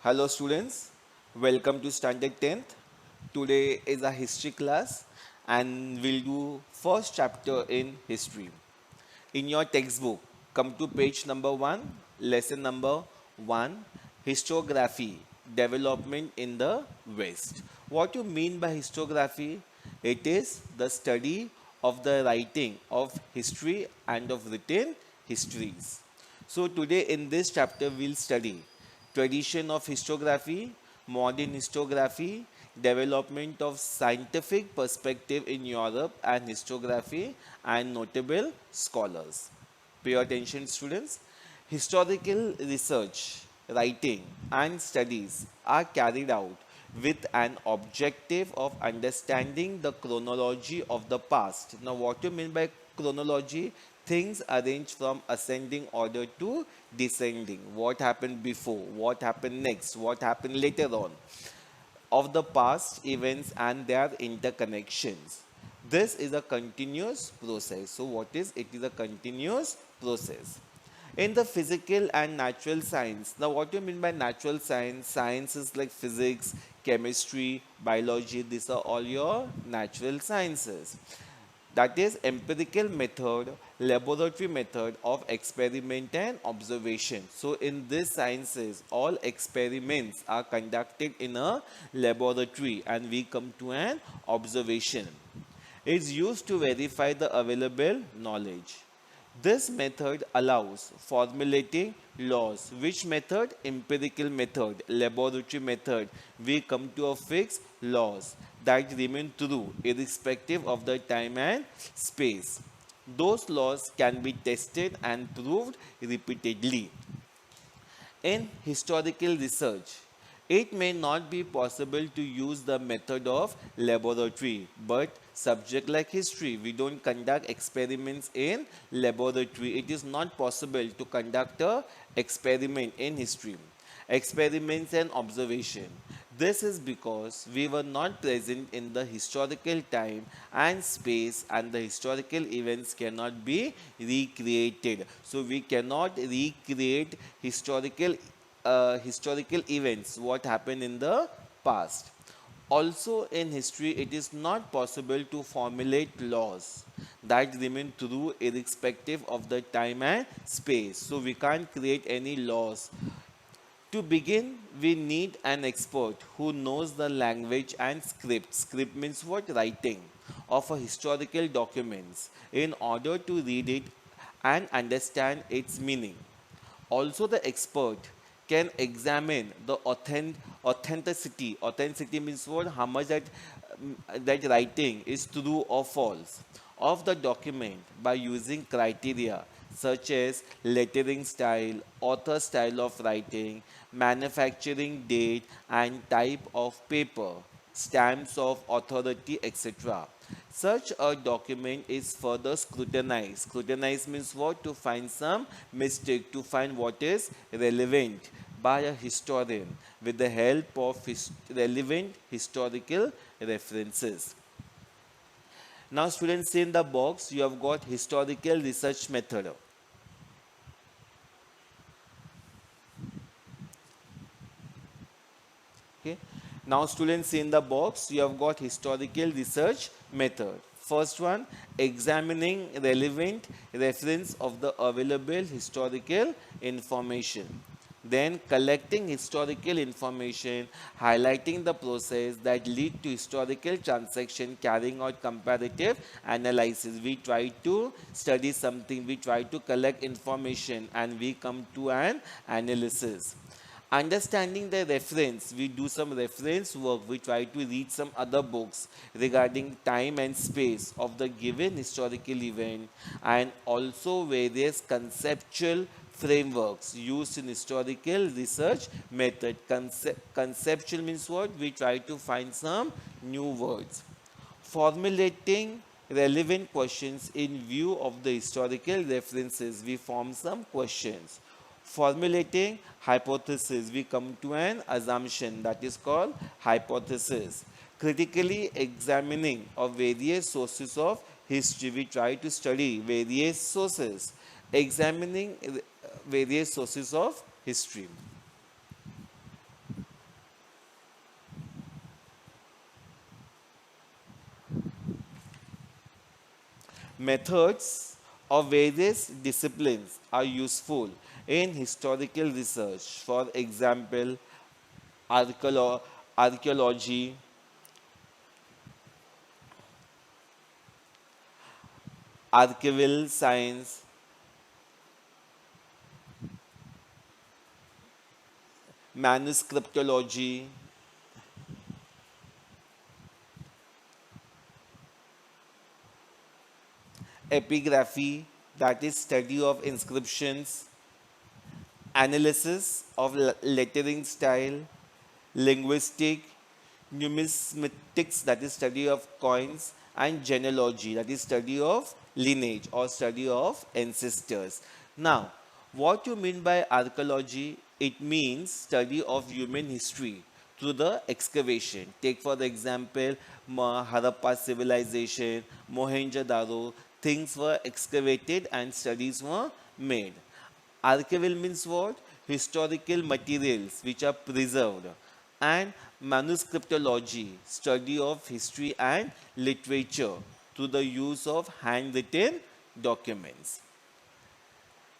Hello students, welcome to Standard 10th. Today is a history class and we'll do first chapter in history. In your textbook, come to page number 1, lesson number 1, historiography, development in the West. What you mean by historiography? It is the study of the writing of history and of written histories. So today in this chapter we'll study tradition of historiography, modern historiography, development of scientific perspective in Europe and historiography, and notable scholars. Pay attention, students. Historical research, writing, and studies are carried out with an objective of understanding the chronology of the past. Now, what do you mean by chronology? Things arranged from ascending order to descending. What happened before? What happened next? What happened later on? Of the past events and their interconnections. This is a continuous process. So, what is it? Is a continuous process. In the physical and natural science, now what do you mean by natural science? Science is like physics, chemistry, biology, these are all your natural sciences. That is empirical method, laboratory method of experiment and observation. So in these sciences, all experiments are conducted in a laboratory and we come to an observation. It's used to verify the available knowledge. This method allows formulating laws. Which method? Empirical method, laboratory method. We come to a fixed laws that remain true irrespective of the time and space. Those laws can be tested and proved repeatedly. In historical research, it may not be possible to use the method of laboratory, but subject like history, we don't conduct experiments in laboratory. It is not possible to conduct a experiment in history. Experiments and observation. This is because we were not present in the historical time and space, and the historical events cannot be recreated. So we cannot recreate historical events what happened in the past. Also in history, it is not possible to formulate laws that remain true irrespective of the time and space. So we can't create any laws. To begin, we need an expert who knows the language and script. Script means what? Writing of a historical documents in order to read it and understand its meaning. Also, the expert can examine the authenticity. Authenticity means what? How much that writing is true or false of the document by using criteria such as lettering style, author style of writing, manufacturing date and type of paper, stamps of authority, etc. Such a document is further scrutinized. Scrutinize means what? To find some mistake, to find what is relevant by a historian with the help of relevant historical references. Now students, see in the box you have got historical research method. Okay. Now students, see in the box you have got historical research method. First one, examining relevant reference of the available historical information. Then collecting historical information, highlighting the process that lead to historical transaction, carrying out comparative analysis. We try to study something, we try to collect information and we come to an analysis. Understanding the reference, we do some reference work, we try to read some other books regarding time and space of the given historical event, and also various conceptual frameworks used in historical research method. Conceptual means what? We try to find some new words. Formulating relevant questions in view of the historical references, we form some questions. Formulating hypothesis, we come to an assumption, that is called hypothesis. Critically examining of various sources of history, we try to study various sources. Examining various sources of history. Methods of various disciplines are useful in historical research. For example, archaeology, archival science, manuscriptology, epigraphy, that is study of inscriptions, analysis of lettering style, linguistic, numismatics, that is study of coins, and genealogy, that is study of lineage or study of ancestors. Now, what you mean by archaeology? It means study of human history through the excavation. Take for the example, Harappa civilization, Mohenjo-daro, things were excavated and studies were made. Archival means what? Historical materials which are preserved. And manuscriptology, study of history and literature through the use of handwritten documents.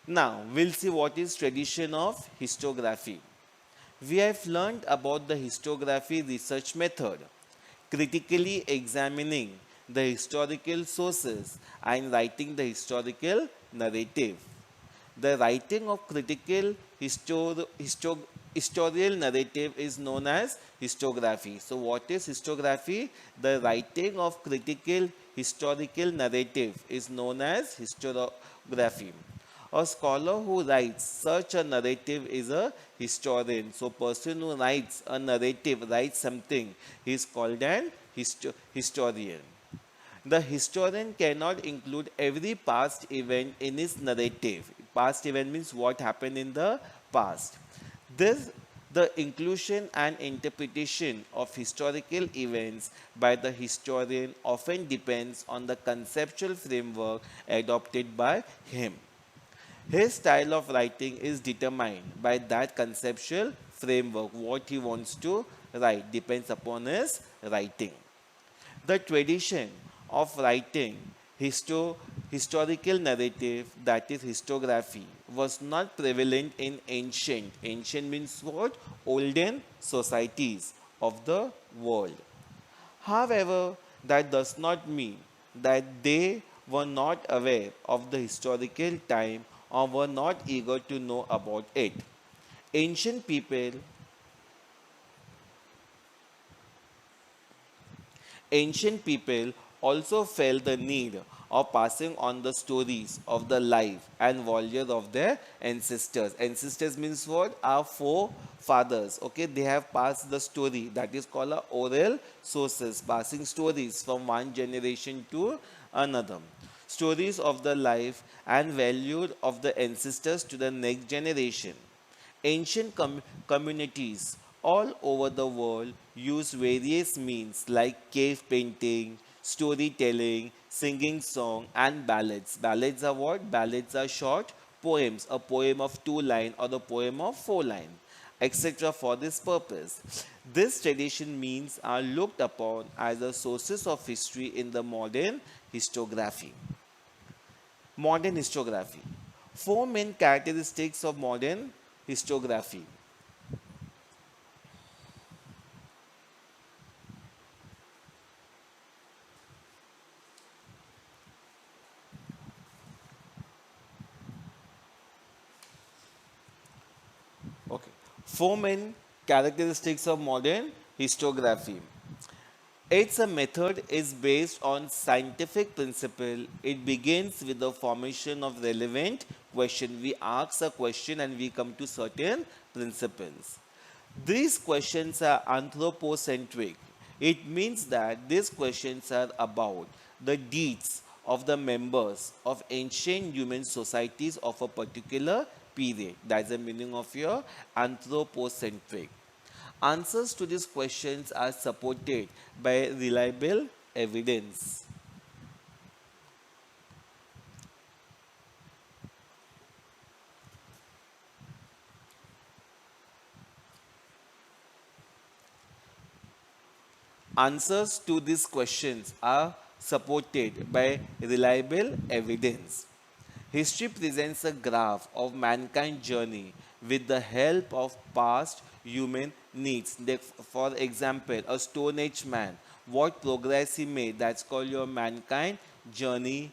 Now, we'll see what is tradition of historiography. We have learned about the historiography research method, critically examining the historical sources and writing the historical narrative. The writing of critical historical narrative is known as historiography. So, what is historiography? The writing of critical historical narrative is known as historiography. A scholar who writes such a narrative is a historian. So, person who writes a narrative, writes something, he is called an historian. The historian cannot include every past event in his narrative. Past event means what happened in the past. This the inclusion and interpretation of historical events by the historian often depends on the conceptual framework adopted by him. His style of writing is determined by that conceptual framework. What he wants to write depends upon his writing. The tradition of writing historical narrative, that is historiography, was not prevalent in ancient. Ancient means what? Olden societies of the world. However, that does not mean that they were not aware of the historical time or were not eager to know about it. Ancient people Ancient people also felt the need of passing on the stories of the life and value of their ancestors. Ancestors means what? Our forefathers. Okay, they have passed the story, that is called a oral sources, passing stories from one generation to another. Stories of the life and value of the ancestors to the next generation. Ancient communities all over the world use various means like cave painting, storytelling, singing song, and ballads. Ballads are what? Ballads are short poems, a poem of 2 lines or a poem of 4 lines, etc. for this purpose. This tradition means are looked upon as the sources of history in the modern historiography. Modern historiography. Four main characteristics of modern historiography. Okay. Four main characteristics of modern historiography. Its a method is based on scientific principle. It begins with the formation of relevant question. We ask a question and we come to certain principles. These questions are anthropocentric. It means that these questions are about the deeds of the members of ancient human societies of a particular period. That's the meaning of your anthropocentric. Answers to these questions are supported by reliable evidence. Answers to these questions are supported by reliable evidence. History presents a graph of mankind's journey with the help of past human needs. For example, a Stone Age man, what progress he made, that's called your mankind journey.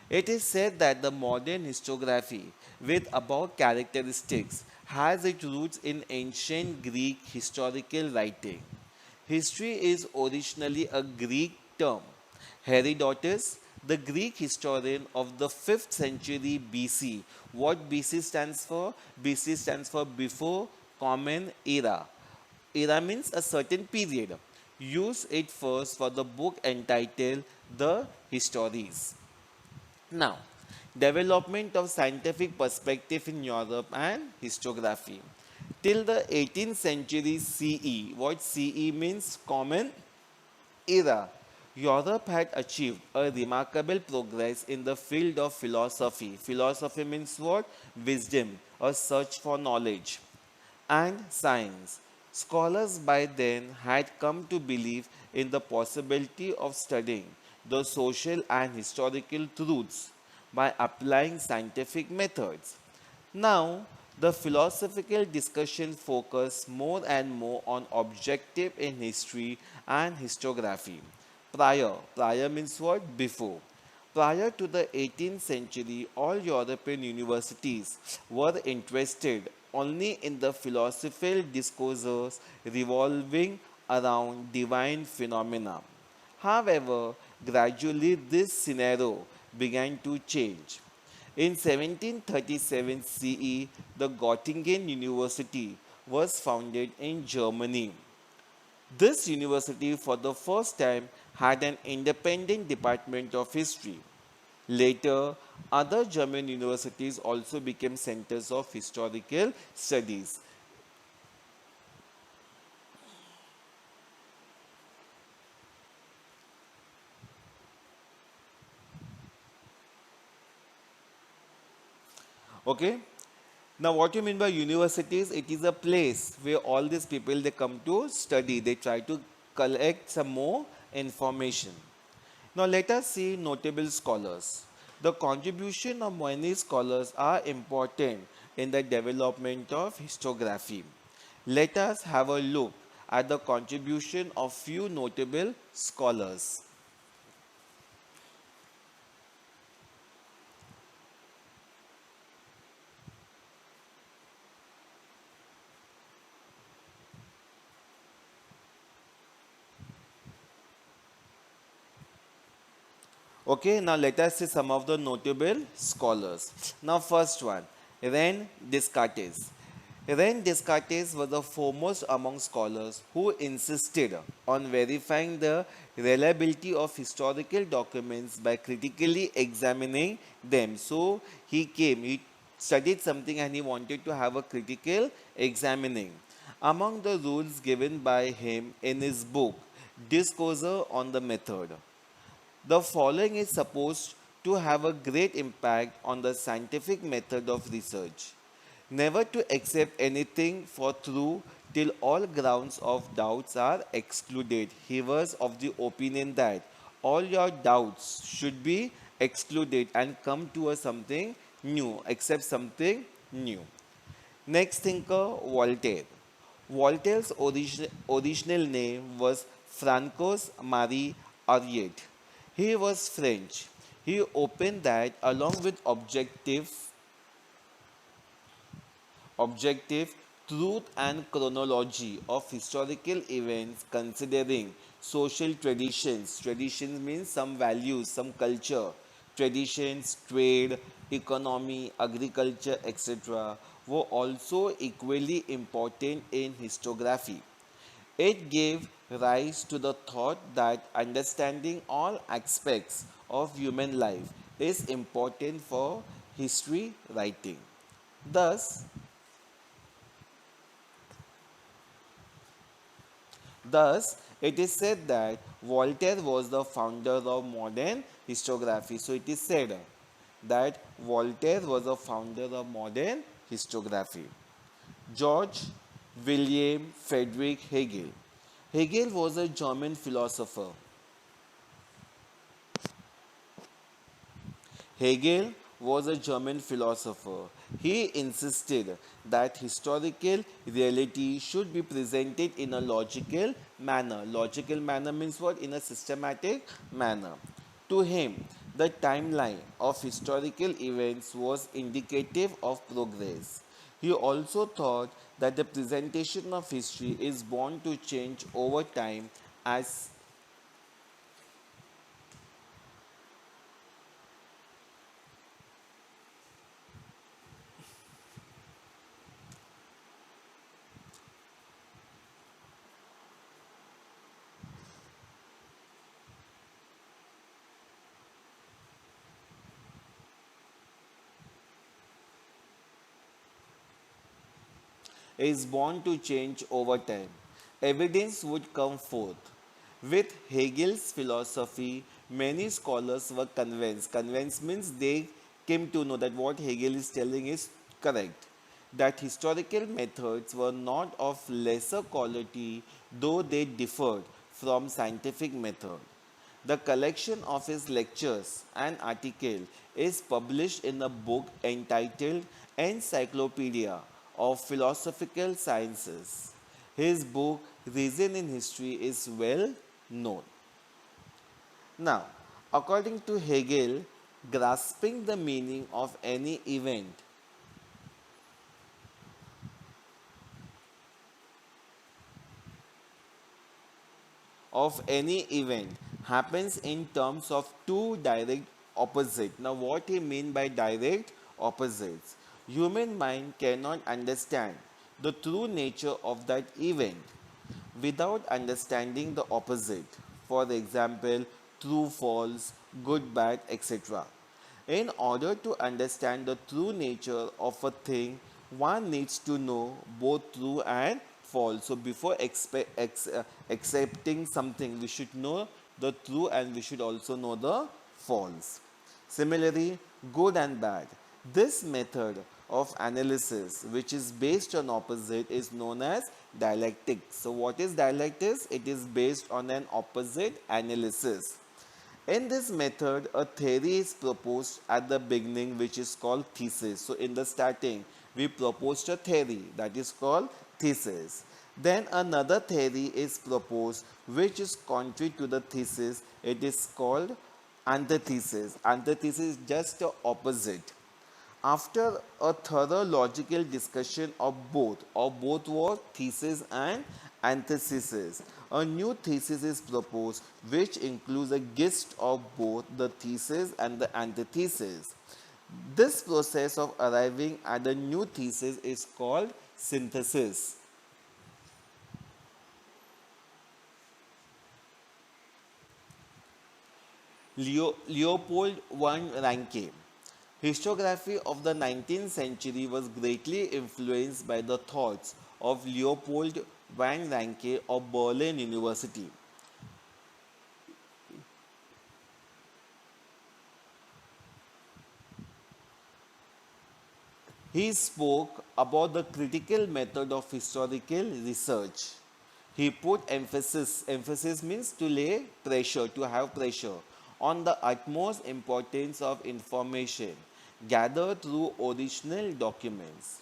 It is said that the modern historiography, with above characteristics, has its roots in ancient Greek historical writing. History is originally a Greek term. Herodotus, the Greek historian of the 5th century BC, what BC stands for? BC stands for before Common Era. Era means a certain period. Use it first for the book entitled The Histories. Now, development of scientific perspective in Europe and historiography. Till the 18th century CE, what CE means? Common Era. Europe had achieved a remarkable progress in the field of philosophy. Philosophy means what? Wisdom, a search for knowledge, and science. Scholars by then had come to believe in the possibility of studying the social and historical truths by applying scientific methods. Now, the philosophical discussion focus more and more on objective in history and historiography. Prior means what? Before. Prior to the 18th century, all European universities were interested only in the philosophical discourses revolving around divine phenomena. However, gradually this scenario began to change. In 1737 CE, the Göttingen University was founded in Germany. This university, for the first time, had an independent department of history. Later, other German universities also became centers of historical studies. Okay? Now, what you mean by universities? It is a place where all these people they come to study. They try to collect some more information. Now, let us see notable scholars. The contribution of many scholars are important in the development of historiography. Let us have a look at the contribution of few notable scholars. Okay, now let us see some of the notable scholars. Now, first one, Ren Descartes. Ren Descartes was the foremost among scholars who insisted on verifying the reliability of historical documents by critically examining them. So, he studied something and he wanted to have a critical examining. Among the rules given by him in his book, Discourse on the Method, the following is supposed to have a great impact on the scientific method of research. Never to accept anything for true till all grounds of doubts are excluded. He was of the opinion that all your doubts should be excluded and come to a something new, accept something new. Next thinker, Voltaire. Voltaire's original name was Francois Marie Arouet. He was French. He opened that along with objective truth and chronology of historical events considering social traditions. Traditions means some values, some culture. Traditions, trade, economy, agriculture, etc. were also equally important in historiography. It gave rise to the thought that understanding all aspects of human life is important for history writing. Thus, Thus, it is said that Voltaire was the founder of modern historiography. So, it is said that Voltaire was the founder of modern historiography. George William Friedrich Hegel. Hegel was a German philosopher Hegel was a German philosopher. He insisted that historical reality should be presented in a logical manner. Logical manner means what? In a systematic manner. To him, the timeline of historical events was indicative of progress. He also thought that the presentation of history is bound to change over time as is born to change over time. Evidence would come forth. With Hegel's philosophy, many scholars were convinced. Convinced means they came to know that what Hegel is telling is correct. That historical methods were not of lesser quality, though they differed from scientific method. The collection of his lectures and article is published in a book entitled Encyclopedia of Philosophical Sciences. His book Reason in History is well known. Now, according to Hegel, grasping the meaning of any event happens in terms of two direct opposites. Now, what he mean by direct opposites? Human mind cannot understand the true nature of that event without understanding the opposite. For example, true, false, good, bad, etc. In order to understand the true nature of a thing, one needs to know both true and false. So before accepting something, we should know the true and we should also know the false. Similarly, good and bad. This method of analysis, which is based on opposite, is known as dialectic. So what is dialectics? It is based on an opposite analysis. In this method, a theory is proposed at the beginning which is called thesis. So in the starting, we proposed a theory that is called thesis. Then another theory is proposed which is contrary to the thesis. It is called antithesis. Antithesis is just the opposite. After a thorough logical discussion of both were thesis and antithesis, a new thesis is proposed which includes a gist of both the thesis and the antithesis. This process of arriving at a new thesis is called synthesis. Leopold von Ranke. Historiography of the 19th century was greatly influenced by the thoughts of Leopold von Ranke of Berlin University. He spoke about the critical method of historical research. He put emphasis means to lay pressure, to have pressure, on the utmost importance of information gathered through original documents.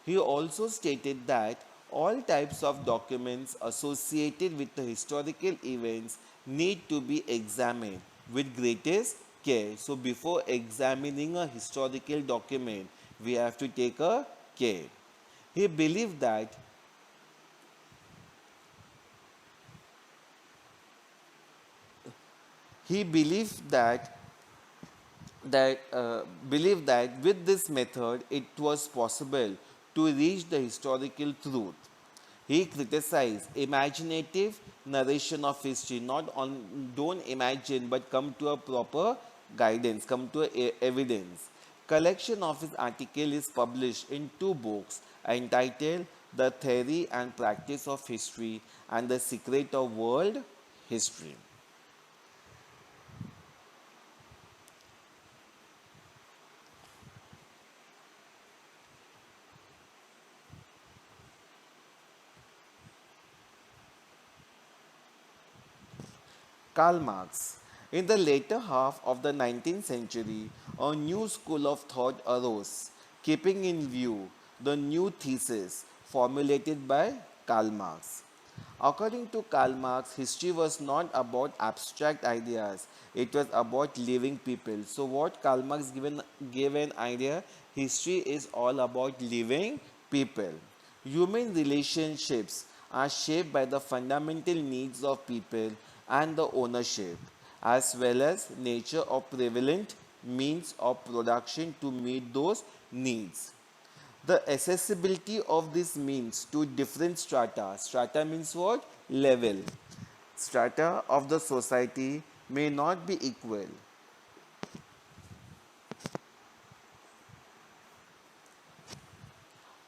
He also stated that all types of documents associated with the historical events need to be examined with greatest care. So, before examining a historical document, we have to take a care. He believed that he believed that believed that with this method it was possible to reach the historical truth. He criticized imaginative narration of history. Not on don't imagine but come to a proper guidance, come to evidence. Collection of his article is published in two books entitled The Theory and Practice of History and The Secret of World History. Karl Marx. In the later half of the 19th century, a new school of thought arose, keeping in view the new thesis formulated by Karl Marx. According to Karl Marx, history was not about abstract ideas, it was about living people. So, what Karl Marx gave an idea, history is all about living people. Human relationships are shaped by the fundamental needs of people and the ownership, as well as nature of prevalent means of production to meet those needs. The accessibility of this means to different strata means what? Level. Strata of the society may not be equal.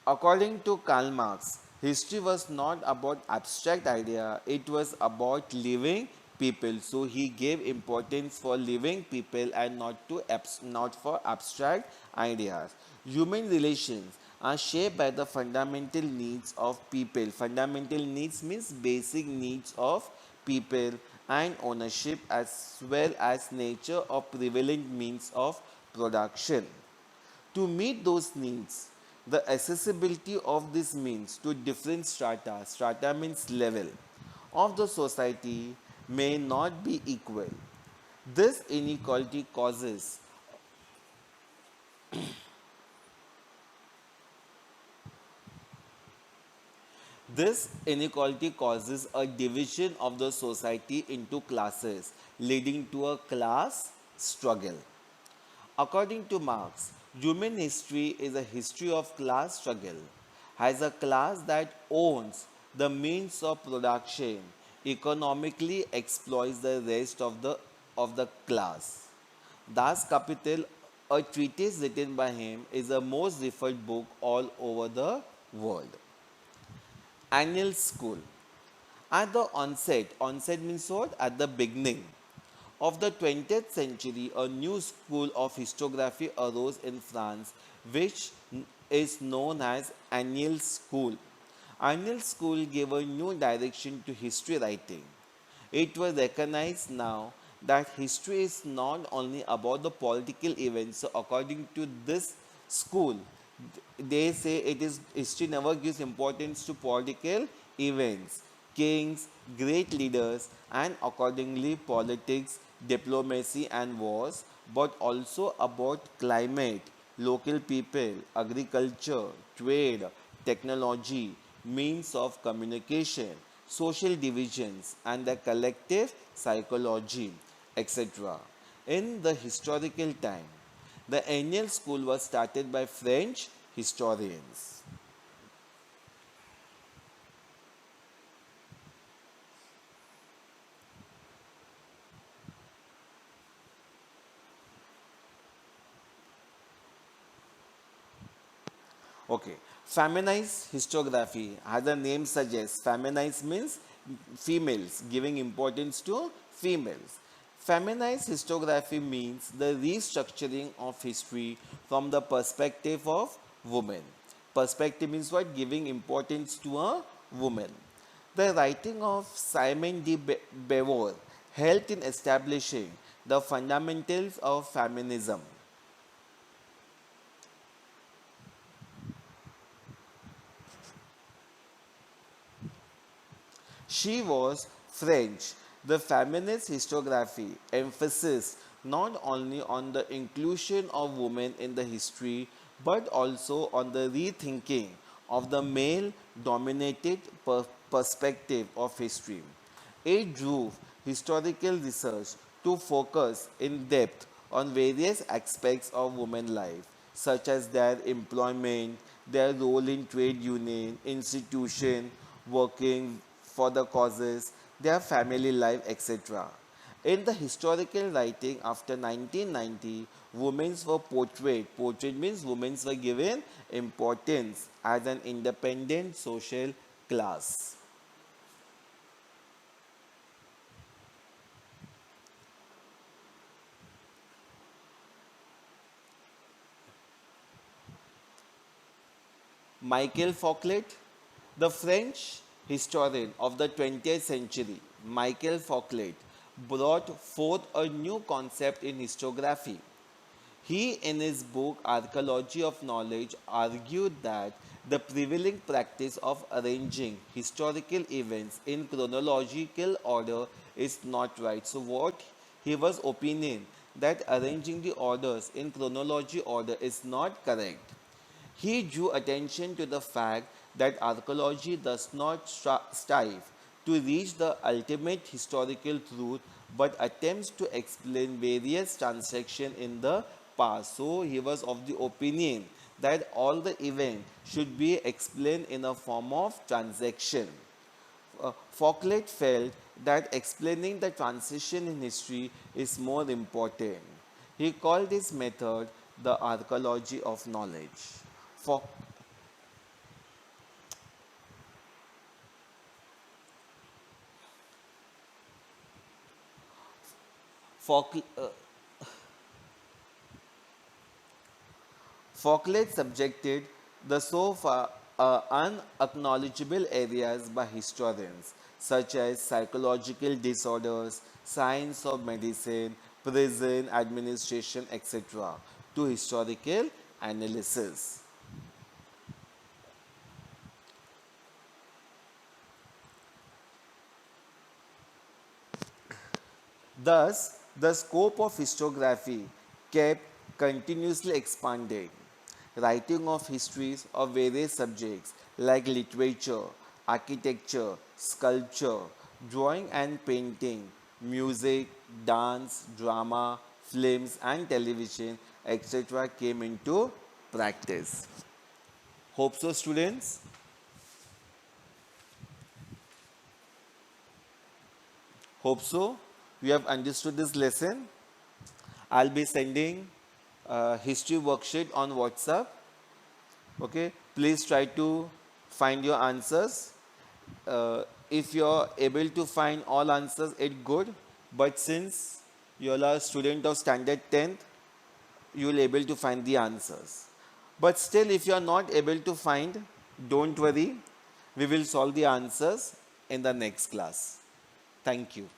According to Karl Marx, history was not about abstract idea, it was about living people. So he gave importance for living people and not for abstract ideas. Human relations are shaped by the fundamental needs of people. Fundamental needs means basic needs of people and ownership as well as nature of prevalent means of production. To meet those needs, the accessibility of these means to different strata means level, of the society may not be equal. This inequality causes This inequality causes a division of the society into classes, leading to a class struggle. According to Marx, human history is a history of class struggle. As a class that owns the means of production, economically exploits the rest of the class. Das Kapital, a treatise written by him, is the most referred book all over the world. Annual school. At the onset means what? At the beginning of the 20th century, a new school of historiography arose in France, which is known as Annual School. Annual School gave a new direction to history writing. It was recognized now that history is not only about the political events. So, according to this school, they say it is history never gives importance to political events, kings, great leaders, and accordingly politics, diplomacy, and wars, but also about climate, local people, agriculture, trade, technology, means of communication, social divisions, and the collective psychology, etc. In the historical time, the annual school was started by French historians. Okay, feminized historiography, as the name suggests, feminized means females, giving importance to females. Feminized historiography means the restructuring of history from the perspective of women. Perspective means what? Giving importance to a woman. The writing of Simone de Beauvoir helped in establishing the fundamentals of feminism. She was French. The feminist historiography emphasized not only on the inclusion of women in the history but also on the rethinking of the male dominated perspective of history. It drove historical research to focus in depth on various aspects of women's life, such as their employment, their role in trade union, institution, working for the causes, their family life, etc. In the historical writing after 1990, women were portrayed. Portrayed means women were given importance as an independent social class. Michael Foucault, the French historian of the 20th century, Michael Foucault, brought forth a new concept in historiography. He, in his book Archaeology of Knowledge, argued that the prevailing practice of arranging historical events in chronological order is not right. So, what he was opinion that arranging the orders in chronology order is not correct. He drew attention to the fact that archaeology does not strive to reach the ultimate historical truth but attempts to explain various transactions in the past. So he was of the opinion that all the events should be explained in a form of transaction. Fouquet felt that explaining the transition in history is more important. He called this method the archaeology of knowledge. Fou- Fouquet, Fouquet subjected the so far unacknowledgeable areas by historians, such as psychological disorders, science of medicine, prison administration, etc., to historical analysis. Thus, the scope of historiography kept continuously expanding. Writing of histories of various subjects like literature, architecture, sculpture, drawing and painting, music, dance, drama, films, and television, etc., came into practice. Hope so, students. Hope so. You have understood this lesson. I'll be sending a history worksheet on WhatsApp. Okay, please try to find your answers. If you're able to find all answers, it's good. But since you're a student of standard 10th, you will able to find the answers. But still, if you are not able to find, don't worry. We will solve the answers in the next class. Thank you.